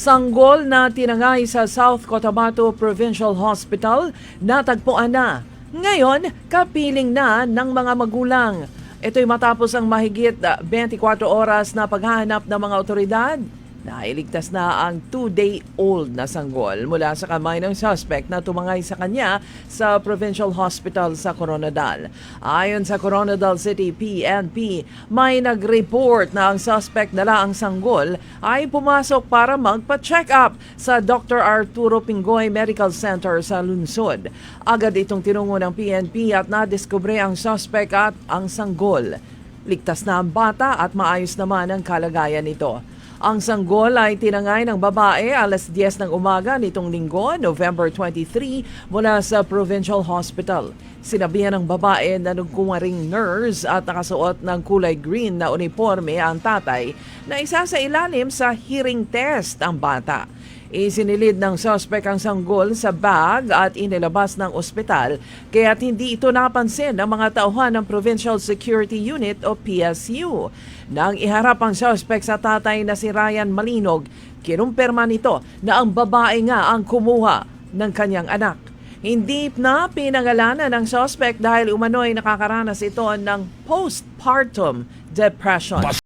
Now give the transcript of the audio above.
Sanggol na tinangay sa South Cotabato Provincial Hospital, natagpuan na. Ngayon, kapiling na ng mga magulang. Ito'y matapos ang mahigit 24 oras na paghahanap ng mga otoridad. Nailigtas na ang 2-day-old na sanggol mula sa kamay ng suspect na tumangay sa kanya sa Provincial Hospital sa Coronadal. Ayon sa Coronadal City PNP, may nag-report na ang suspect dala ang sanggol ay pumasok para magpa-check up sa Dr. Arturo Pingoy Medical Center sa lungsod. Agad itong tinungo ng PNP at nadiskubre ang suspect at ang sanggol. Ligtas na ang bata at maayos naman ang kalagayan nito. Ang sanggol ay tinangay ng babae alas 10 ng umaga nitong linggo, November 23, mula sa Provincial Hospital. Sinabihan ng babae na nagkumaring nurse at nakasuot ng kulay green na uniforme ang tatay na isa sa ilalim sa hearing test ang bata. Isinilid ng suspect ang sanggol sa bag at inilabas ng ospital kaya't hindi ito napansin ng mga tauhan ng Provincial Security Unit o PSU. Nang iharap ang suspect sa tatay na si Ryan Malinog, kinumpirma nito na ang babae nga ang kumuha ng kanyang anak. Hindi na pinangalanan ng suspect dahil umano'y nakakaranas ito ng postpartum depression.